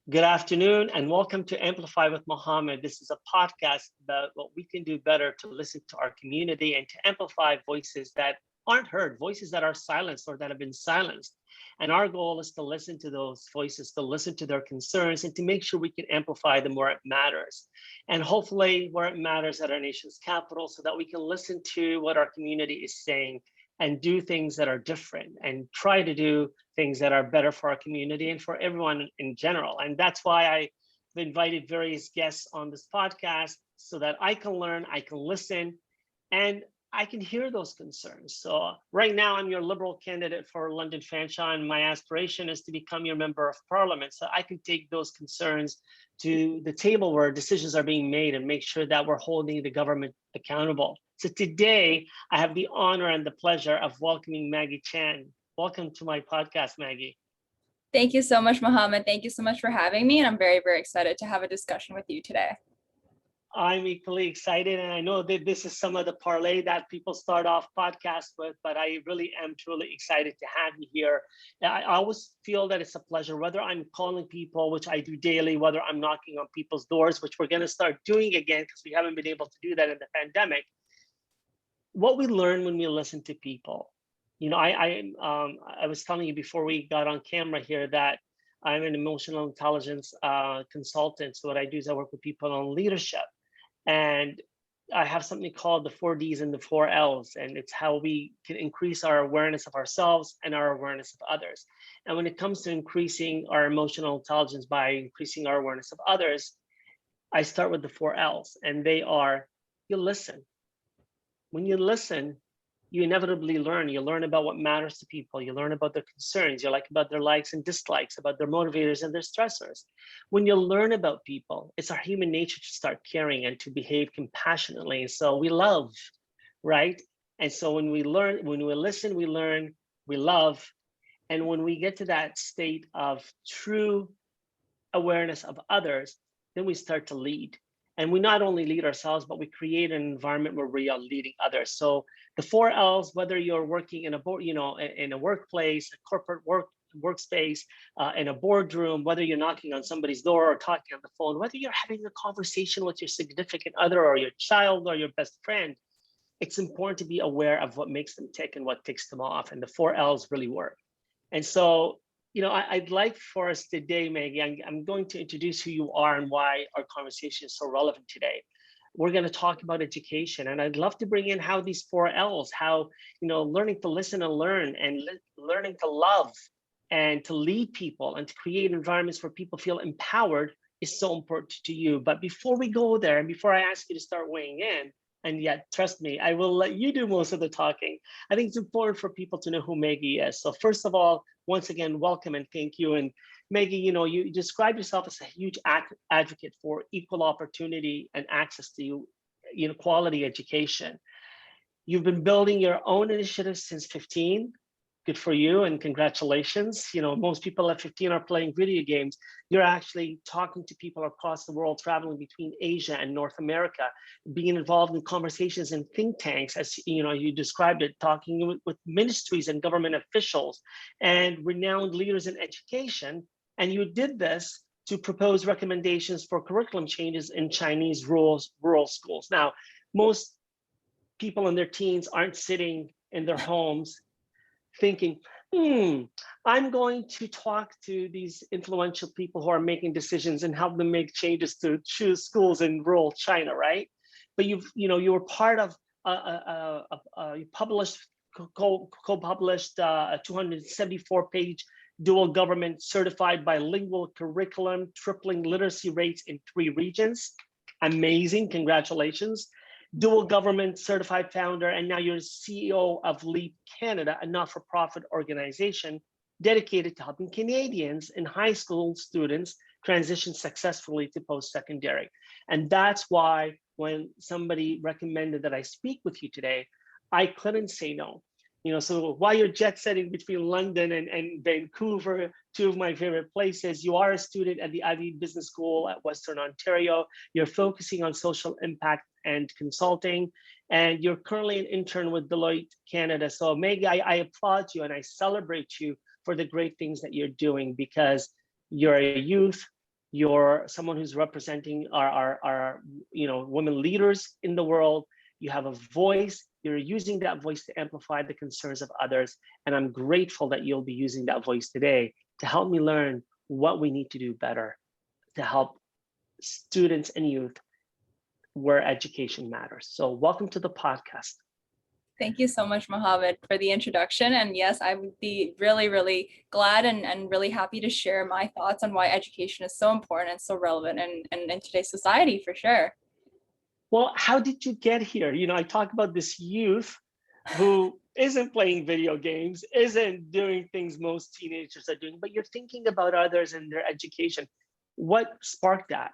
Good afternoon and welcome to Amplify with Mohammad. This is a podcast about what we can do better to listen to our community and to amplify voices that aren't heard, voices that are silenced or that have been silenced. And our goal is to listen to those voices, to listen to their concerns, and to make sure we can amplify them where it matters. And hopefully where it matters at our nation's capital so that we can listen to what our community is saying and do things that are different and try to do things that are better for our community and for everyone in general. And that's why I've invited various guests on this podcast so that I can learn, I can listen, and I can hear those concerns. So right now I'm your Liberal candidate for London-Fanshawe, and my aspiration is to become your member of parliament so I can take those concerns to the table where decisions are being made and make sure that we're holding the government accountable. So today I have the honor and the pleasure of welcoming Maggie Chen. Welcome to my podcast, Maggie. Thank you so much, Mohammed. Thank you so much for having me. And I'm very, very excited to have a discussion with you today. I'm equally excited. And I know that this is some of the parlay that people start off podcasts with, but I really am truly excited to have you here. I always feel that it's a pleasure, whether I'm calling people, which I do daily, whether I'm knocking on people's doors, which we're going to start doing again because we haven't been able to do that in the pandemic. What we learn when we listen to people. You know, I was telling you before we got on camera here that I'm an emotional intelligence consultant. So what I do is I work with people on leadership. And I have something called the 4Ds and the 4Ls, and it's how we can increase our awareness of ourselves and our awareness of others. And when it comes to increasing our emotional intelligence by increasing our awareness of others, I start with the 4Ls, and they are, you listen. When you listen, you inevitably learn. You learn about what matters to people. You learn about their concerns. You like about their likes and dislikes, about their motivators and their stressors. When you learn about people, it's our human nature to start caring and to behave compassionately. So we love, right? And so when we learn, when we listen, we learn, we love. And when we get to that state of true awareness of others, then we start to lead. And we not only lead ourselves, but we create an environment where we are leading others. So the 4Ls, whether you're working in a board, in a workplace, a corporate workspace, in a boardroom, whether you're knocking on somebody's door or talking on the phone, whether you're having a conversation with your significant other or your child or your best friend, it's important to be aware of what makes them tick and what ticks them off. And the 4Ls really work. And so, I'd like for us today, Maggie, I'm going to introduce who you are and why our conversation is so relevant today. We're going to talk about education, and I'd love to bring in how these 4Ls, how, learning to listen and learn, and learning to love and to lead people and to create environments where people feel empowered is so important to you. But before we go there, and before I ask you to start weighing in, and yet, trust me, I will let you do most of the talking. I think it's important for people to know who Maggie is. So first of all, once again, welcome and thank you. And Maggie, you describe yourself as a huge advocate for equal opportunity and access to quality education. You've been building your own initiatives since 15. Good for you and congratulations. Most people at 15 are playing video games. You're actually talking to people across the world, traveling between Asia and North America, being involved in conversations in think tanks, as you described it, talking with ministries and government officials and renowned leaders in education. And you did this to propose recommendations for curriculum changes in Chinese rural schools. Now, most people in their teens aren't sitting in their homes thinking, I'm going to talk to these influential people who are making decisions and help them make changes to choose schools in rural China, right? But you were part of you co-published a 274-page dual government certified bilingual curriculum, tripling literacy rates in 3 regions. Amazing, congratulations. Dual government certified founder, and now you're CEO of LEAP Canada, a not-for-profit organization dedicated to helping Canadians and high school students transition successfully to post-secondary. And that's why when somebody recommended that I speak with you today, I couldn't say no. So while you're jet setting between London and Vancouver, 2 of my favorite places, you are a student at the Ivey Business School at Western Ontario. You're focusing on social impact and consulting, and you're currently an intern with Deloitte Canada. So Maggie, I applaud you and I celebrate you for the great things that you're doing, because you're a youth, You're someone who's representing our women leaders in the world. You have a voice. You're using that voice to amplify the concerns of others. And I'm grateful that you'll be using that voice today to help me learn what we need to do better to help students and youth where education matters. So welcome to the podcast. Thank you so much, Mohammad, for the introduction. And yes, I would be really, really glad and really happy to share my thoughts on why education is so important and so relevant in today's society, for sure. Well, how did you get here? I talk about this youth who isn't playing video games, isn't doing things most teenagers are doing, but you're thinking about others and their education. What sparked that?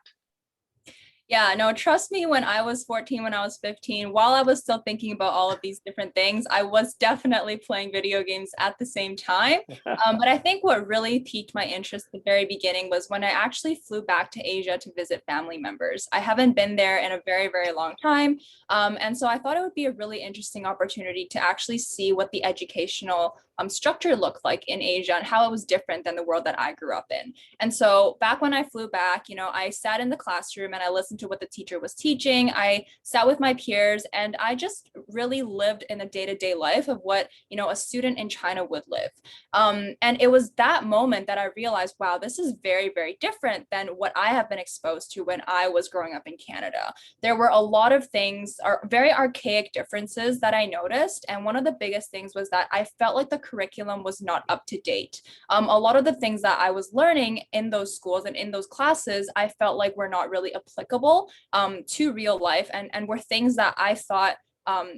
Yeah, no, trust me, when I was 14, when I was 15, while I was still thinking about all of these different things, I was definitely playing video games at the same time. But I think what really piqued my interest at the very beginning was when I actually flew back to Asia to visit family members. I haven't been there in a very, very long time. And so I thought it would be a really interesting opportunity to actually see what the educational structure looked like in Asia and how it was different than the world that I grew up in. And so back when I flew back, I sat in the classroom and I listened to what the teacher was teaching. I sat with my peers and I just really lived in the day-to-day life of what, a student in China would live. And it was that moment that I realized, wow, this is very, very different than what I have been exposed to when I was growing up in Canada. There were a lot of things, very archaic differences that I noticed. And one of the biggest things was that I felt like the curriculum was not up to date. A lot of the things that I was learning in those schools and in those classes, I felt like were not really applicable to real life and were things that I thought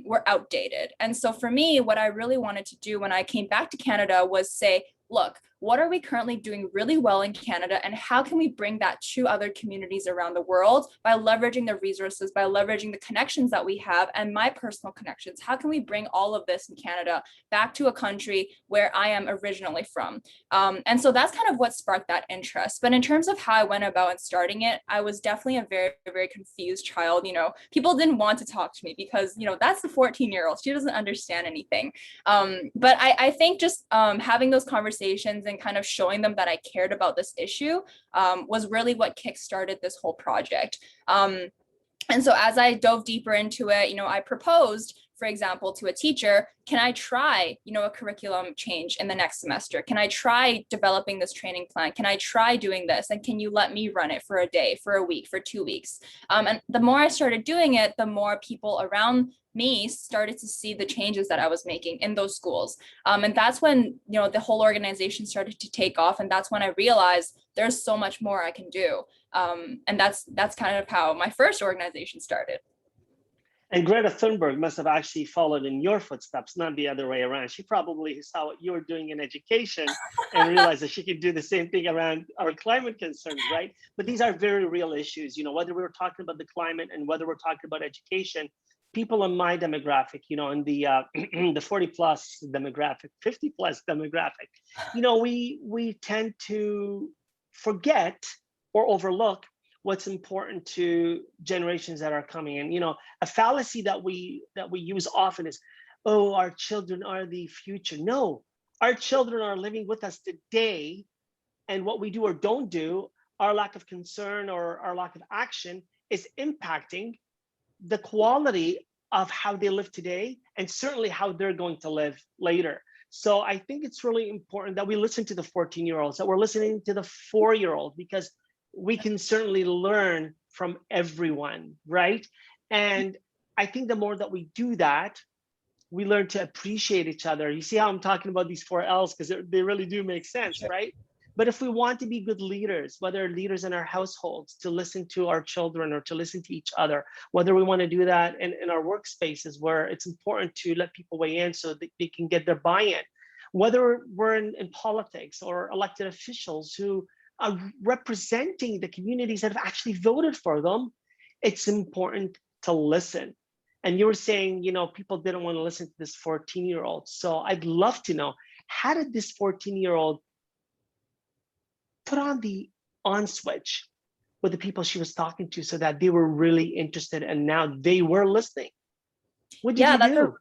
were outdated. And so for me, what I really wanted to do when I came back to Canada was say, look, what are we currently doing really well in Canada, and how can we bring that to other communities around the world by leveraging the resources, by leveraging the connections that we have and my personal connections? How can we bring all of this in Canada back to a country where I am originally from? And so that's kind of what sparked that interest. But in terms of how I went about and starting it, I was definitely a very, very confused child. People didn't want to talk to me because, that's the 14-year-old. She doesn't understand anything. But I think just having those conversations and kind of showing them that I cared about this issue was really what kickstarted this whole project. And so as I dove deeper into it, I proposed, for example, to a teacher, can I try, a curriculum change in the next semester? Can I try developing this training plan? Can I try doing this? And can you let me run it for a day, for a week, for 2 weeks? And the more I started doing it, the more people around me started to see the changes that I was making in those schools. And that's when, the whole organization started to take off. And that's when I realized there's so much more I can do. And that's kind of how my first organization started. And Greta Thunberg must have actually followed in your footsteps, not the other way around. She probably saw what you were doing in education and realized that she could do the same thing around our climate concerns, right? But these are very real issues, whether we're talking about the climate and whether we're talking about education. People in my demographic, in the 40 plus demographic, 50 plus demographic, we tend to forget or overlook what's important to generations that are coming in. A fallacy that we use often is, oh, our children are the future. No, our children are living with us today, and what we do or don't do, our lack of concern or our lack of action is impacting the quality of how they live today and certainly how they're going to live later. So I think it's really important that we listen to the 14-year-olds, that we're listening to the 4-year-old, because we can certainly learn from everyone, right? And I think the more that we do that, we learn to appreciate each other. You see how I'm talking about these 4 L's, because they really do make sense, right? But if we want to be good leaders, whether leaders in our households, to listen to our children or to listen to each other, whether we want to do that in our workspaces where it's important to let people weigh in so that they can get their buy-in, whether we're in politics or elected officials who are representing the communities that have actually voted for them, it's important to listen. And you were saying, people didn't want to listen to this 14-year-old. So I'd love to know, how did this 14-year-old put on the on switch with the people she was talking to so that they were really interested and now they were listening? What did you do?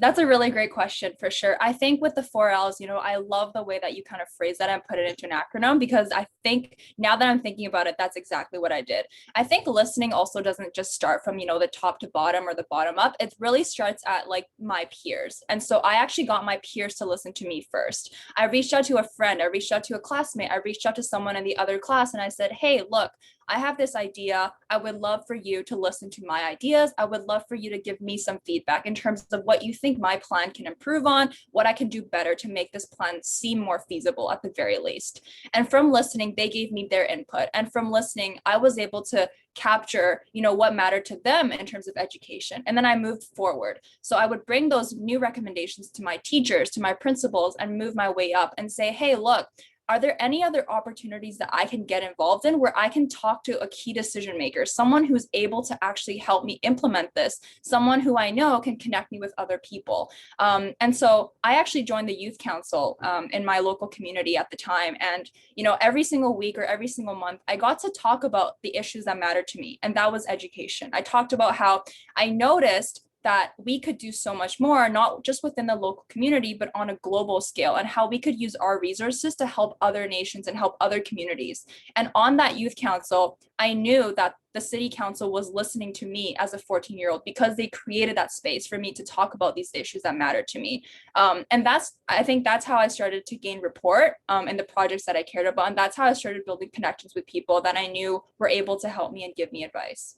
That's a really great question for sure. I think with the 4 L's, I love the way that you kind of phrase that and put it into an acronym, because I think now that I'm thinking about it, that's exactly what I did. I think listening also doesn't just start from, the top to bottom or the bottom up. It really starts at like my peers. And so I actually got my peers to listen to me first. I reached out to a friend, I reached out to a classmate, I reached out to someone in the other class, and I said, hey, look, I have this idea. I would love for you to listen to my ideas. I would love for you to give me some feedback in terms of what you think my plan can improve on, what I can do better to make this plan seem more feasible at the very least. And from listening, they gave me their input. And from listening, I was able to capture, what mattered to them in terms of education. And then I moved forward. So I would bring those new recommendations to my teachers, to my principals, and move my way up and say, hey, look, are there any other opportunities that I can get involved in where I can talk to a key decision maker, someone who's able to actually help me implement this, someone who I know can connect me with other people? And so I actually joined the youth council in my local community at the time. And, every single week or every single month, I got to talk about the issues that mattered to me. And that was education. I talked about how I noticed that we could do so much more, not just within the local community, but on a global scale, and how we could use our resources to help other nations and help other communities. And on that youth council, I knew that the city council was listening to me as a 14-year-old because they created that space for me to talk about these issues that mattered to me. And I think that's how I started to gain rapport in the projects that I cared about. And that's how I started building connections with people that I knew were able to help me and give me advice.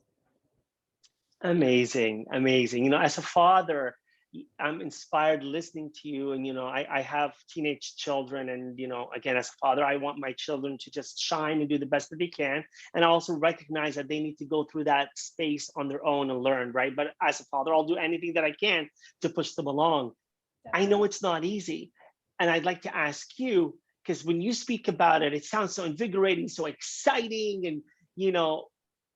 Amazing, amazing. As a father, I'm inspired listening to you. And, I have teenage children. And, again, as a father, I want my children to just shine and do the best that they can. And I also recognize that they need to go through that space on their own and learn, right? But as a father, I'll do anything that I can to push them along. I know it's not easy. And I'd like to ask you, because when you speak about it, it sounds so invigorating, so exciting. And,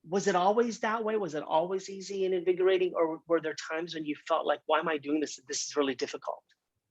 was it always that way? Was it always easy and invigorating? Or were there times when you felt like, why am I doing this? This is really difficult.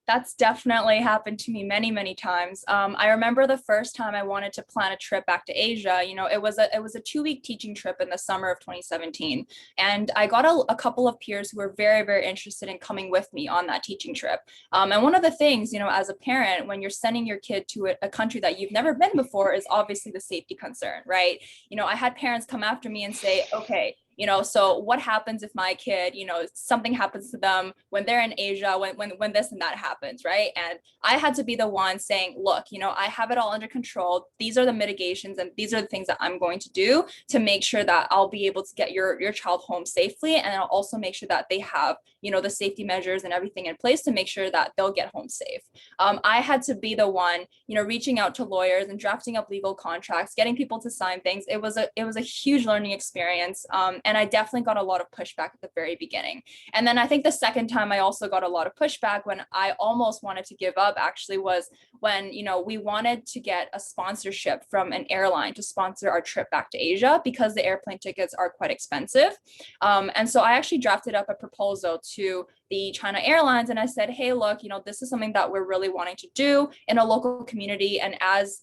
That's definitely happened to me many, many times. I remember the first time I wanted to plan a trip back to Asia. It was a 2-week teaching trip in the summer of 2017, and I got a couple of peers who were very, very interested in coming with me on that teaching trip. And one of the things, as a parent, when you're sending your kid to a country that you've never been before, is obviously the safety concern, right? I had parents come after me and say, okay, so what happens if my kid, something happens to them when they're in Asia, when this and that happens, right? And I had to be the one saying, look, I have it all under control. These are the mitigations and these are the things that I'm going to do to make sure that I'll be able to get your child home safely. And I'll also make sure that they have, the safety measures and everything in place to make sure that they'll get home safe. I had to be the one, reaching out to lawyers and drafting up legal contracts, getting people to sign things. It was a huge learning experience. And I definitely got a lot of pushback at the very beginning. And then I think the second time I also got a lot of pushback when I almost wanted to give up actually was when, we wanted to get a sponsorship from an airline to sponsor our trip back to Asia because the airplane tickets are quite expensive. And so I actually drafted up a proposal to the China Airlines. And I said, hey, look, this is something that we're really wanting to do in a local community. And as,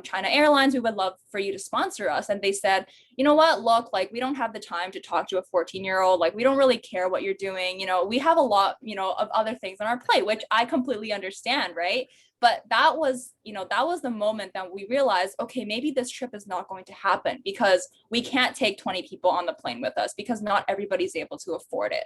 China Airlines, we would love for you to sponsor us. And they said, you know what, look, like, we don't have the time to talk to a 14-year-old. Like, we don't really care what you're doing. We have a lot, of other things on our plate, which I completely understand, right? But that was the moment that we realized, okay, maybe this trip is not going to happen because we can't take 20 people on the plane with us because not everybody's able to afford it.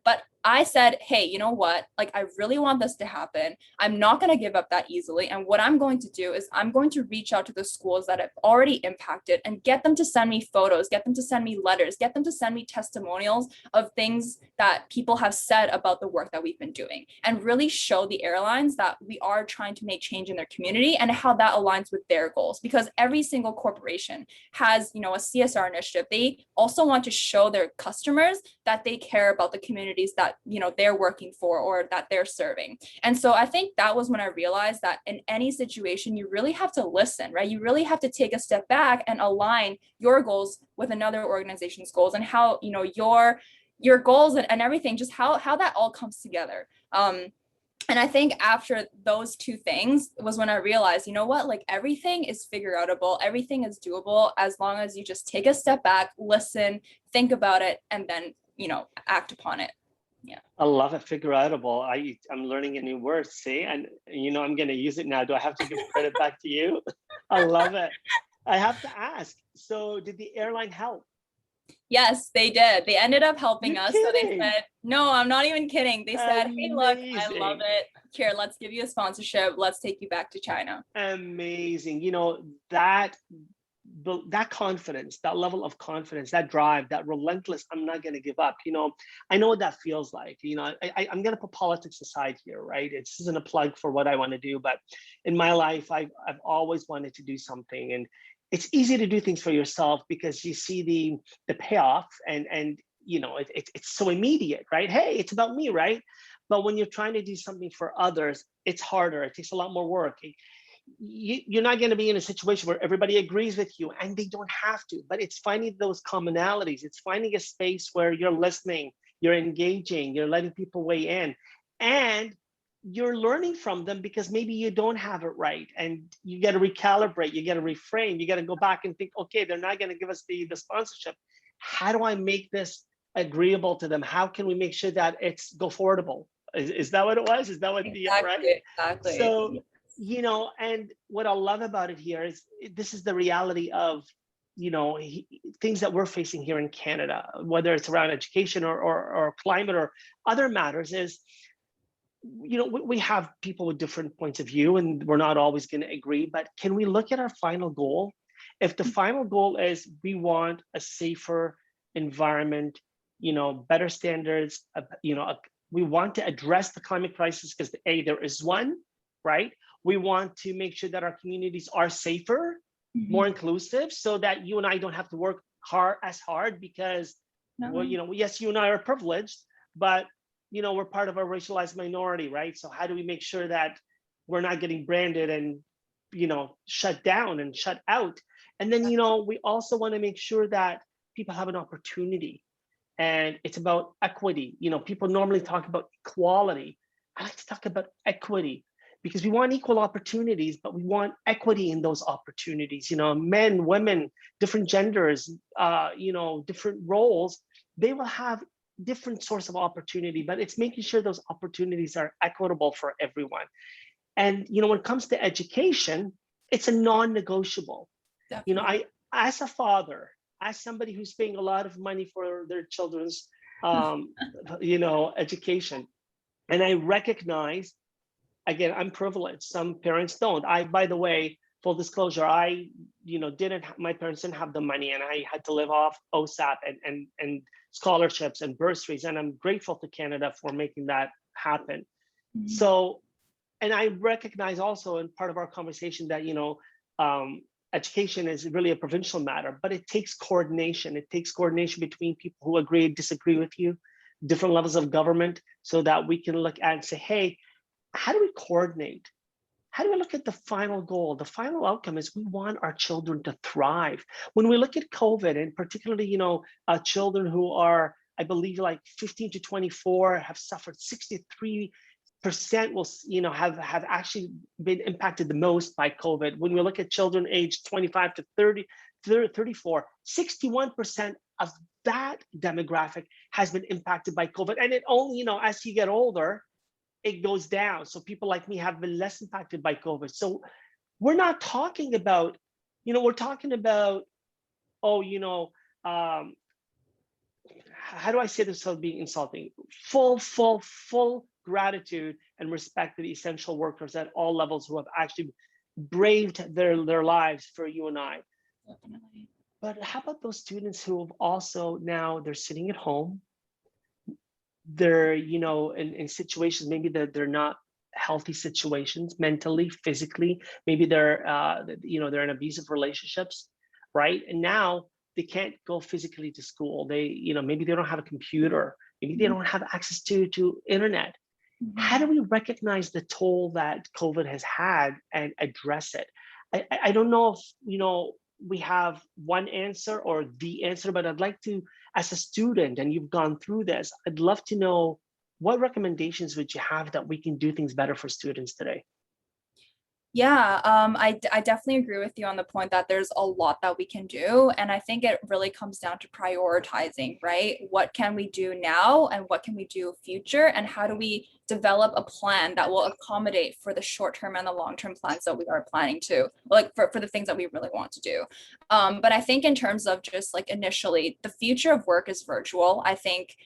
But I said, hey, you know what? Like, I really want this to happen. I'm not going to give up that easily. And what I'm going to do is I'm going to reach out to the schools that have already impacted and get them to send me photos, get them to send me letters, get them to send me testimonials of things that people have said about the work that we've been doing, and really show the airlines that we are trying to make change in their community and how that aligns with their goals. Because every single corporation has, a CSR initiative. They also want to show their customers that they care about the communities that, they're working for or that they're serving. And so I think that was when I realized that in any situation, you really have to listen, right? You really have to take a step back and align your goals with another organization's goals, and how, your goals and everything, just how that all comes together. And I think after those two things was when I realized, you know what, like, everything is figure outable, everything is doable as long as you just take a step back, listen, think about it, and then, act upon it. Yeah. I love it. Figure outable. I'm learning a new word. See, and I'm going to use it now. Do I have to give credit back to you? I love it. I have to ask. So, did the airline help? Yes, they did. They ended up helping You're us. So they kidding. said, no, I'm not even kidding. They said, hey, look, I love Amazing. it. Here, let's give you a sponsorship. Let's take you back to China. Amazing. That confidence, that level of confidence, that drive, that relentless, I'm not going to give up. I know what that feels like. I'm going to put politics aside here, right? This isn't a plug for what I want to do, but in my life, I've always wanted to do something, and it's easy to do things for yourself because you see the payoff, and it's so immediate, right? Hey, it's about me, right? But when you're trying to do something for others, it's harder. It takes a lot more work. You're not going to be in a situation where everybody agrees with you, and they don't have to, but it's finding those commonalities. It's finding a space where you're listening, you're engaging, you're letting people weigh in, and you're learning from them because maybe you don't have it right, and you got to recalibrate, you got to reframe, you got to go back and think, okay, they're not going to give us the sponsorship. How do I make this agreeable to them? How can we make sure that it's go affordable? Is that what it was? Is that what the right? Exactly. Exactly. So, and what I love about it here is this is the reality of, things that we're facing here in Canada, whether it's around education or climate or other matters, is, we have people with different points of view, and we're not always going to agree, but can we look at our final goal? If the final goal is we want a safer environment, better standards, we want to address the climate crisis because there is one, right? We want to make sure that our communities are safer, more inclusive, so that you and I don't have to work hard because, well, yes, you and I are privileged, but we're part of a racialized minority, right? So how do we make sure that we're not getting branded and shut down and shut out? And then we also want to make sure that people have an opportunity, and it's about equity. People normally talk about equality. I like to talk about equity because we want equal opportunities, but we want equity in those opportunities. Men, women, different genders, different roles, they will have different source of opportunity, but it's making sure those opportunities are equitable for everyone. And when it comes to education, it's a non-negotiable. Definitely. As a father, as somebody who's paying a lot of money for their children's education, and I recognize, again, I'm privileged, some parents don't. By the way, full disclosure, my parents didn't have the money, and I had to live off OSAP and scholarships and bursaries, and I'm grateful to Canada for making that happen. So, and I recognize also in part of our conversation that education is really a provincial matter, but it takes coordination. It takes coordination between people who agree and disagree with you, different levels of government, so that we can look at and say, hey, how do we coordinate? How do we look at the final goal? The final outcome is we want our children to thrive. When we look at COVID, and particularly, children who are, I believe, like 15 to 24 have suffered 63% will, have actually been impacted the most by COVID. When we look at children aged 25 to 34, 61% of that demographic has been impacted by COVID. And it only, as you get older, it goes down. So people like me have been less impacted by COVID. So we're not talking about, we're talking about, how do I say this without being insulting? Full gratitude and respect to the essential workers at all levels who have actually braved their lives for you and I. Definitely. But how about those students who have also now they're sitting at home, they're in situations maybe that they're not healthy situations mentally, physically, maybe they're they're in abusive relationships, right? And now they can't go physically to school. They maybe they don't have a computer, maybe they don't have access to internet. How do we recognize the toll that COVID has had and address it? I don't know if we have one answer or the answer, but I'd like to, as a student, and you've gone through this, I'd love to know what recommendations would you have that we can do things better for students today? Yeah, I definitely agree with you on the point that there's a lot that we can do. And I think it really comes down to prioritizing, right? What can we do now and what can we do future? And how do we develop a plan that will accommodate for the short term and the long term plans that we are planning to, like for the things that we really want to do. But I think in terms of just like initially, the future of work is virtual. I think,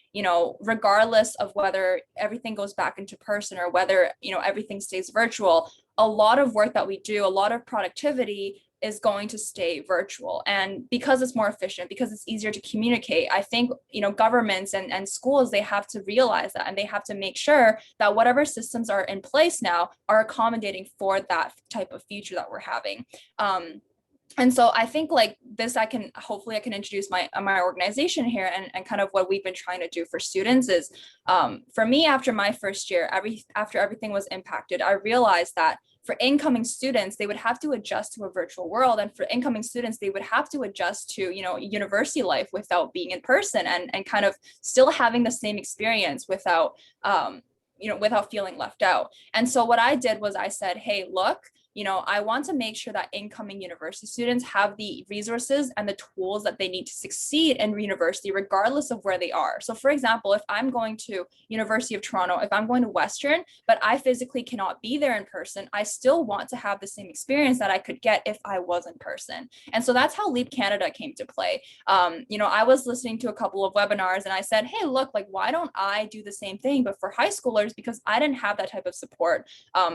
regardless of whether everything goes back into person or whether, everything stays virtual, a lot of work that we do, a lot of productivity is going to stay virtual. And because it's more efficient, because it's easier to communicate, I think, governments and schools, they have to realize that, and they have to make sure that whatever systems are in place now are accommodating for that type of future that we're having. And so I think like this, hopefully I can introduce my organization here, and kind of what we've been trying to do for students is, for me, after my first year, after everything was impacted, I realized that for incoming students, they would have to adjust to a virtual world. And for incoming students, they would have to adjust to, university life without being in person, and kind of still having the same experience without, without feeling left out. And so what I did was I said, hey, look, I want to make sure that incoming university students have the resources and the tools that they need to succeed in university, regardless of where they are. So for example, if I'm going to University of Toronto, if I'm going to Western, but I physically cannot be there in person, I still want to have the same experience that I could get if I was in person. And so that's how Leap Canada came to play. I was listening to a couple of webinars and I said, hey, look, like, why don't I do the same thing, but for high schoolers, because I didn't have that type of support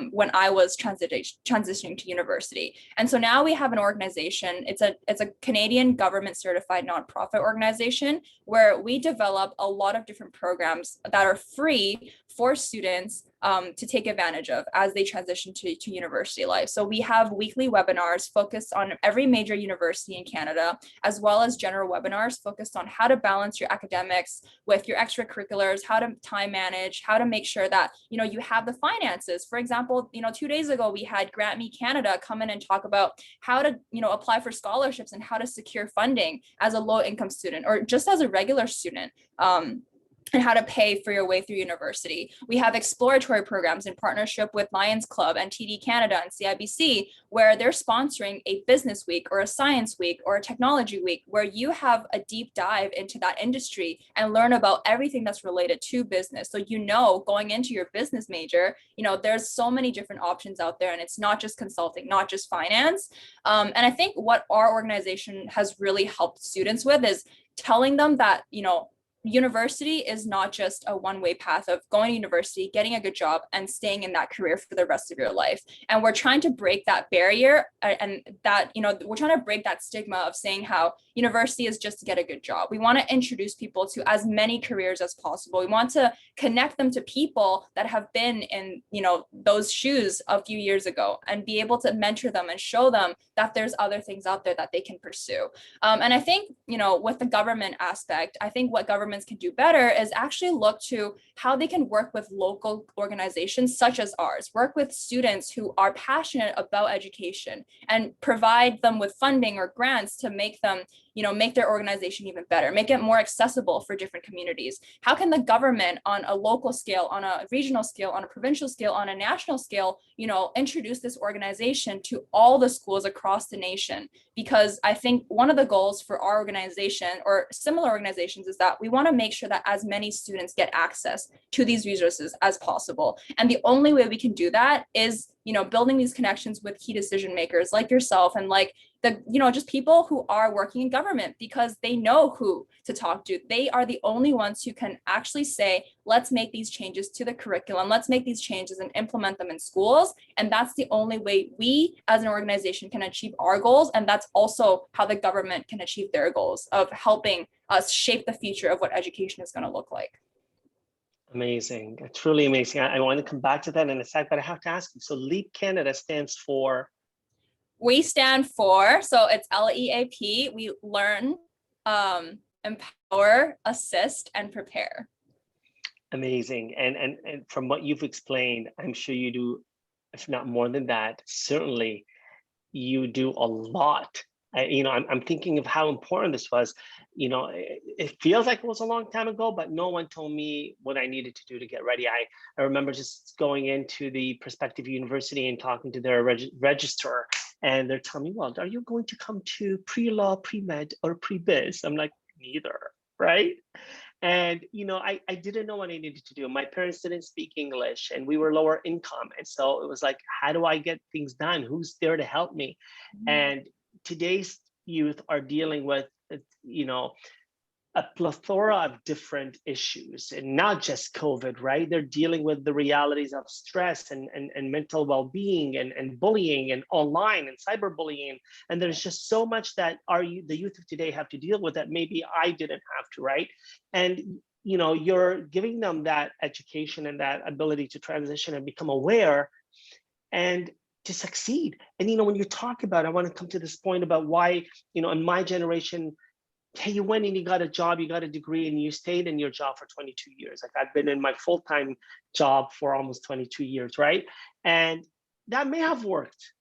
when I was transitioning to university. And so now we have an organization. It's a Canadian government certified nonprofit organization where we develop a lot of different programs that are free for students to take advantage of as they transition to university life. So we have weekly webinars focused on every major university in Canada, as well as general webinars focused on how to balance your academics with your extracurriculars, how to time manage, how to make sure that, you have the finances. For example, 2 days ago, we had Grant Me Canada come in and talk about how to, apply for scholarships and how to secure funding as a low income student or just as a regular student. And how to pay for your way through university. We have exploratory programs in partnership with Lions Club and TD Canada and CIBC, where they're sponsoring a business week or a science week or a technology week, where you have a deep dive into that industry and learn about everything that's related to business. So, going into your business major, there's so many different options out there, and it's not just consulting, not just finance. And I think what our organization has really helped students with is telling them that, university is not just a one-way path of going to university, getting a good job, and staying in that career for the rest of your life. And we're trying to break that barrier, and that, we're trying to break that stigma of saying how university is just to get a good job. We want to introduce people to as many careers as possible. We want to connect them to people that have been in, those shoes a few years ago, and be able to mentor them and show them that there's other things out there that they can pursue. And I think, with the government aspect, I think what governments can do better is actually look to how they can work with local organizations such as ours, work with students who are passionate about education, and provide them with funding or grants to make them, make their organization even better, make it more accessible for different communities. How can the government on a local scale, on a regional scale, on a provincial scale, on a national scale, introduce this organization to all the schools across the nation? Because I think one of the goals for our organization or similar organizations is that we want to make sure that as many students get access to these resources as possible. And the only way we can do that is, building these connections with key decision makers like yourself, and like just people who are working in government, because they know who to talk to. They are the only ones who can actually say, let's make these changes to the curriculum, let's make these changes and implement them in schools. And that's the only way we as an organization can achieve our goals. And that's also how the government can achieve their goals of helping us shape the future of what education is going to look like. Amazing, truly amazing. I want to come back to that in a sec, but I have to ask you, so LEAP Canada stands for? We stand for, so it's LEAP, we learn, empower, assist, and prepare. Amazing. And from what you've explained, I'm sure you do, if not more than that, certainly you do a lot I'm thinking of how important this was. It feels like it was a long time ago, but no one told me what I needed to do to get ready. I remember just going into the prospective university and talking to their registrar, and they're telling me, well, are you going to come to pre-law, pre-med, or pre-biz? I'm like, neither, right? And I didn't know what I needed to do. My parents didn't speak English, and we were lower income, and so it was like, how do I get things done? Who's there to help me? And today's youth are dealing with, you know, a plethora of different issues, and not just COVID, right? They're dealing with the realities of stress and mental well-being and bullying and online and cyberbullying. And there's just so much that the youth of today have to deal with that maybe I didn't have to, right? And you're giving them that education and that ability to transition and become aware and to succeed. And when you talk about, I want to come to this point about why, in my generation, hey, you went and you got a job, you got a degree, and you stayed in your job for 22 years. Like, I've been in my full-time job for almost 22 years, right? And that may have worked,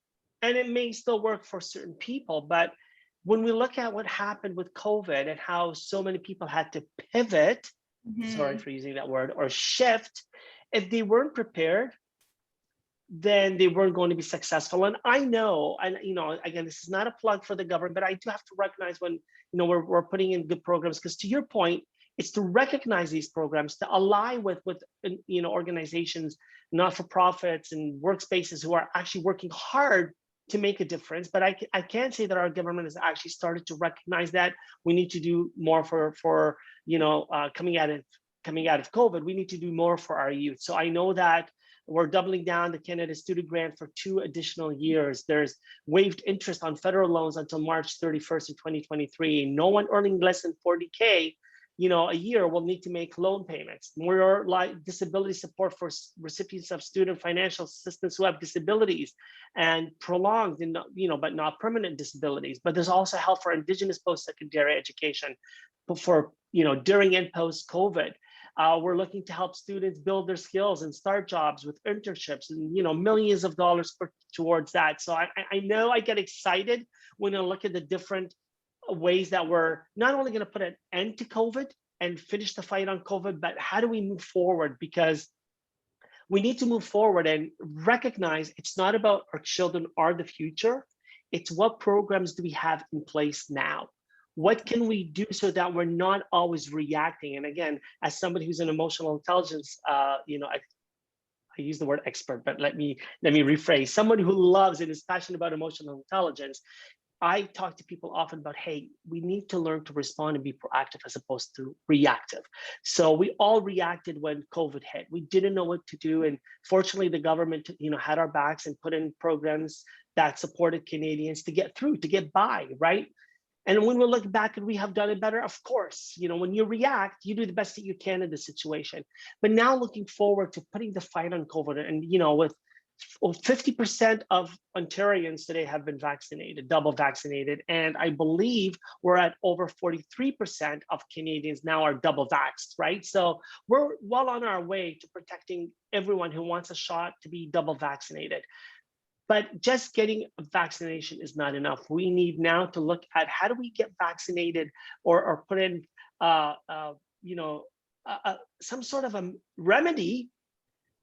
and it may still work for certain people. But when we look at what happened with COVID and how so many people had to pivot, sorry for using that word, or shift, if they weren't prepared, then they weren't going to be successful. And I know, and again, this is not a plug for the government, but I do have to recognize when we're putting in good programs, because to your point, it's to recognize these programs, to ally with organizations, not-for-profits and workspaces who are actually working hard to make a difference. But I can say that our government has actually started to recognize that we need to do more for coming out of COVID. We need to do more for our youth. So I know that we're doubling down the Canada Student Grant for 2 additional years. There's waived interest on federal loans until March 31st of 2023. No one earning less than 40K, a year will need to make loan payments. More like disability support for recipients of student financial assistance who have disabilities and prolonged and but not permanent disabilities. But there's also help for Indigenous post-secondary education for during and post COVID. We're looking to help students build their skills and start jobs with internships and millions of dollars towards that. So I know I get excited when I look at the different ways that we're not only going to put an end to COVID and finish the fight on COVID, but how do we move forward? Because we need to move forward and recognize it's not about our children are the future. It's what programs do we have in place now? What can we do so that we're not always reacting? And again, as somebody who's an emotional intelligence, I use the word expert, but let me rephrase. Someone who loves and is passionate about emotional intelligence, I talk to people often about, hey, we need to learn to respond and be proactive as opposed to reactive. So we all reacted when COVID hit. We didn't know what to do. And fortunately, the government, had our backs and put in programs that supported Canadians to get through, to get by, right? And when we look back and we have done it better, of course, when you react, you do the best that you can in the situation. But now looking forward to putting the fight on COVID, and with 50% of Ontarians today have been vaccinated, double vaccinated. And I believe we're at over 43% of Canadians now are double vaxxed, right? So we're well on our way to protecting everyone who wants a shot to be double vaccinated. But just getting a vaccination is not enough. We need now to look at how do we get vaccinated or put in, some sort of a remedy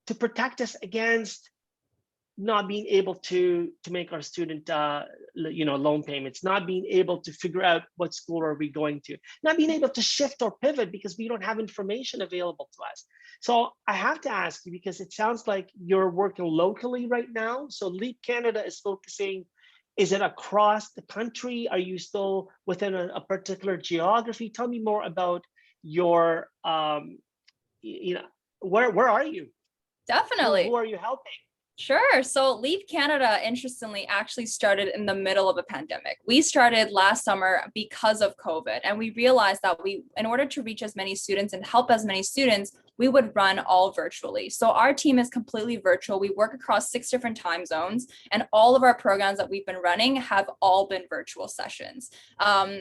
to protect us against not being able to make our student loan payments, not being able to figure out what school are we going to, not being able to shift or pivot because we don't have information available to us. So I have to ask you, because it sounds like you're working locally right now. So Leap Canada is focusing, is it across the country? Are you still within a particular geography? Tell me more about your, where are you? Definitely. Who are you helping? Sure. So Leave Canada, interestingly, actually started in the middle of a pandemic. We started last summer because of COVID, and we realized that in order to reach as many students and help as many students, we would run all virtually. So our team is completely virtual. We work across 6 different time zones, and all of our programs that we've been running have all been virtual sessions.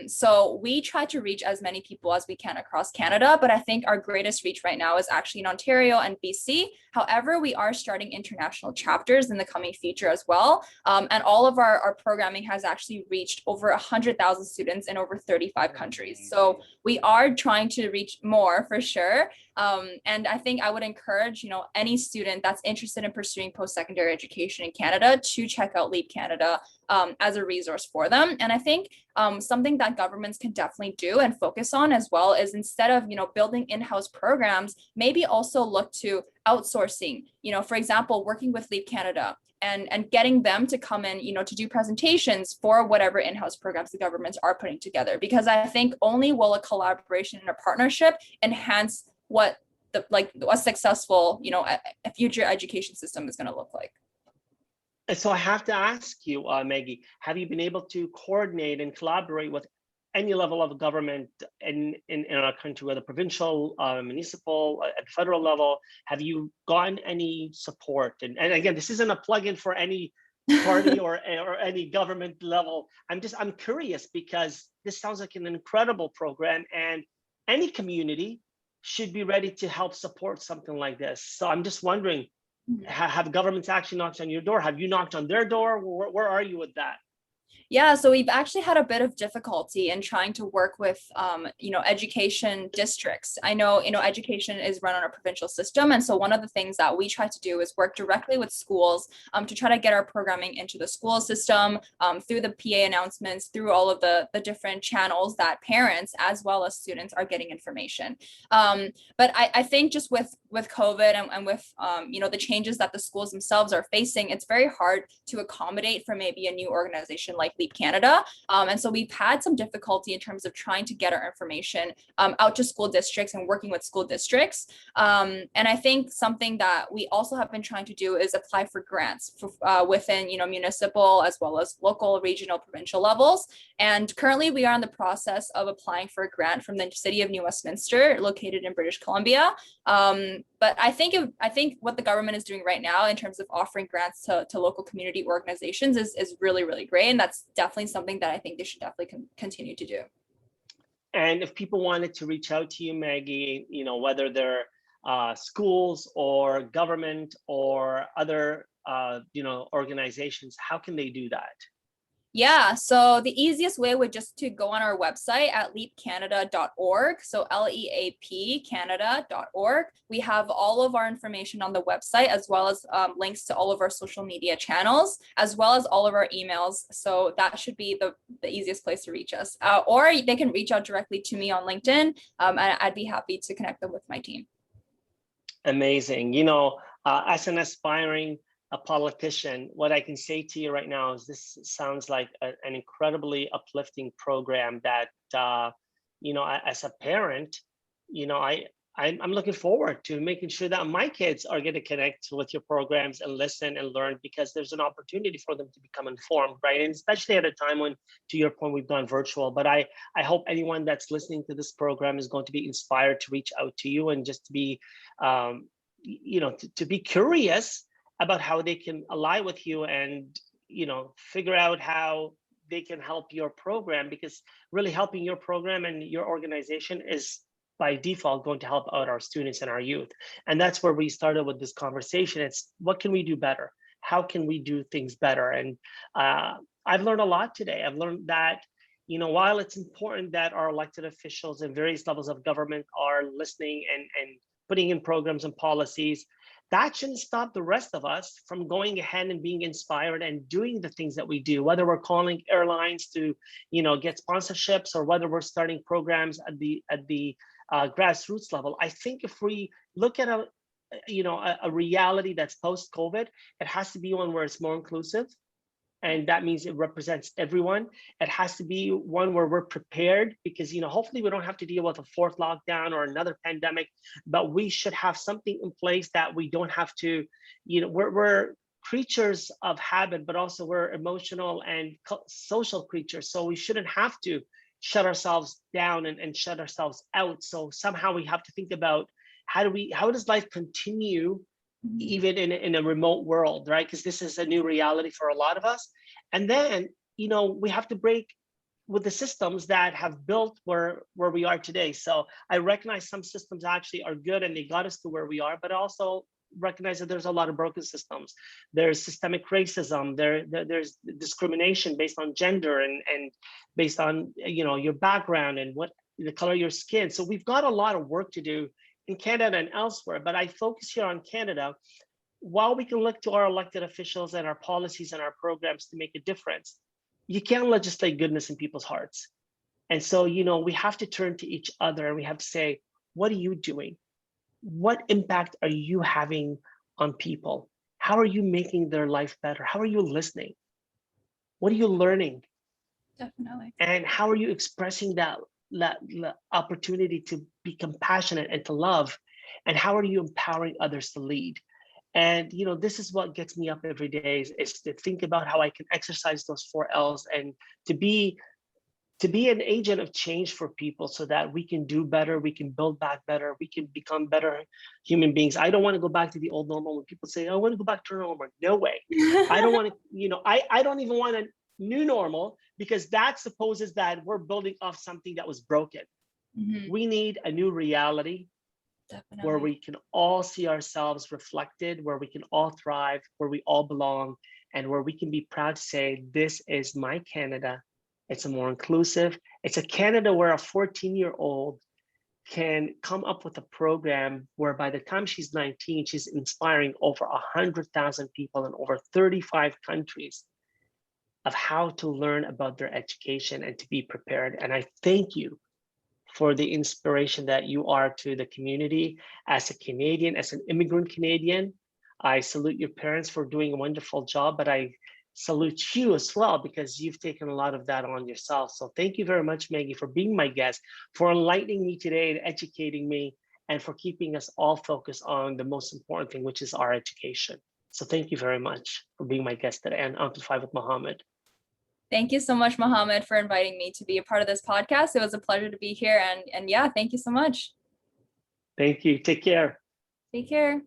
So we try to reach as many people as we can across Canada, but I think our greatest reach right now is actually in Ontario and BC. However, we are starting international chapters in the coming future as well. And all of our programming has actually reached over 100,000 students in over 35 countries. So we are trying to reach more for sure. And I think I would encourage, any student that's interested in pursuing post-secondary education in Canada to check out Leap Canada as a resource for them. And I think something that governments can definitely do and focus on as well is, instead of, building in-house programs, maybe also look to outsourcing, for example, working with Leap Canada and getting them to come in, to do presentations for whatever in-house programs the governments are putting together. Because I think only will a collaboration and a partnership enhance what a successful, a future education system is going to look like. And so I have to ask you, Maggie, have you been able to coordinate and collaborate with any level of government in our country, whether provincial, municipal, at federal level? Have you gotten any support? And again, this isn't a plug-in for any party or any government level. I'm curious, because this sounds like an incredible program, and any community should be ready to help support something like this. So I'm just wondering, have governments actually knocked on your door? Have you knocked on their door? Where are you with that? Yeah, so we've actually had a bit of difficulty in trying to work with, education districts. I know, education is run on a provincial system. And so one of the things that we try to do is work directly with schools to try to get our programming into the school system through the PA announcements, through all of the different channels that parents as well as students are getting information. But I think just with COVID and with, the changes that the schools themselves are facing, it's very hard to accommodate for maybe a new organization like Leap Canada. And so we've had some difficulty in terms of trying to get our information out to school districts and working with school districts. And I think something that we also have been trying to do is apply for grants within, municipal as well as local, regional, provincial levels. And currently we are in the process of applying for a grant from the City of New Westminster, located in British Columbia. But I think what the government is doing right now in terms of offering grants to local community organizations is really, really great. And that's definitely something that I think they should definitely continue to do. And if people wanted to reach out to you, Maggie, whether they're schools or government or other, organizations, how can they do that? Yeah, so the easiest way would just to go on our website at leapcanada.org. So LEAP Canada.org. We have all of our information on the website, as well as links to all of our social media channels, as well as all of our emails. So that should be the easiest place to reach us. Or they can reach out directly to me on LinkedIn. And I'd be happy to connect them with my team. Amazing. As an aspiring a politician, what I can say to you right now is this sounds like an incredibly uplifting program that, as a parent, I'm looking forward to making sure that my kids are going to connect with your programs and listen and learn, because there's an opportunity for them to become informed, right? And especially at a time when, to your point, we've gone virtual. But I hope anyone that's listening to this program is going to be inspired to reach out to you and just to be, to be curious about how they can ally with you and, figure out how they can help your program, because really helping your program and your organization is by default going to help out our students and our youth. And that's where we started with this conversation. It's what can we do better? How can we do things better? And I've learned a lot today. I've learned that, while it's important that our elected officials and various levels of government are listening and putting in programs and policies, that shouldn't stop the rest of us from going ahead and being inspired and doing the things that we do, whether we're calling airlines to, get sponsorships, or whether we're starting programs at the grassroots level. I think if we look at a reality that's post-COVID, it has to be one where it's more inclusive. And that means it represents everyone. It has to be one where we're prepared, because hopefully we don't have to deal with a fourth lockdown or another pandemic, but we should have something in place that we don't have to, we're creatures of habit, but also we're emotional and social creatures. So we shouldn't have to shut ourselves down and shut ourselves out. So somehow we have to think about how does life continue even in a remote world, right? Because this is a new reality for a lot of us. And then, we have to break with the systems that have built where we are today. So I recognize some systems actually are good and they got us to where we are, but I also recognize that there's a lot of broken systems. There's systemic racism, there's discrimination based on gender and based on your background and what the color of your skin. So we've got a lot of work to do in Canada and elsewhere, but I focus here on Canada. While we can look to our elected officials and our policies and our programs to make a difference, you can't legislate goodness in people's hearts. And so, we have to turn to each other and we have to say, what are you doing? What impact are you having on people? How are you making their life better? How are you listening? What are you learning? Definitely. And how are you expressing that opportunity to be compassionate and to love? And how are you empowering others to lead? And this is what gets me up every day is to think about how I can exercise those 4 L's and to be an agent of change for people so that we can do better, we can build back better, we can become better human beings. I don't want to go back to the old normal when people say, I want to go back to normal. No way. I don't want to, I don't even want a new normal because that supposes that we're building off something that was broken. We need a new reality. Definitely. Where we can all see ourselves reflected, where we can all thrive, where we all belong, and where we can be proud to say, this is my Canada. It's a more inclusive. It's a Canada where a 14-year-old can come up with a program where by the time she's 19, she's inspiring over 100,000 people in over 35 countries of how to learn about their education and to be prepared. And I thank you for the inspiration that you are to the community as a Canadian, as an immigrant Canadian. I salute your parents for doing a wonderful job, but I salute you as well because you've taken a lot of that on yourself. So thank you very much, Maggie, for being my guest, for enlightening me today and educating me, and for keeping us all focused on the most important thing, which is our education. So thank you very much for being my guest today on Amplify with Mohammad. Thank you so much, Mohammad, for inviting me to be a part of this podcast. It was a pleasure to be here. And yeah, thank you so much. Thank you. Take care. Take care.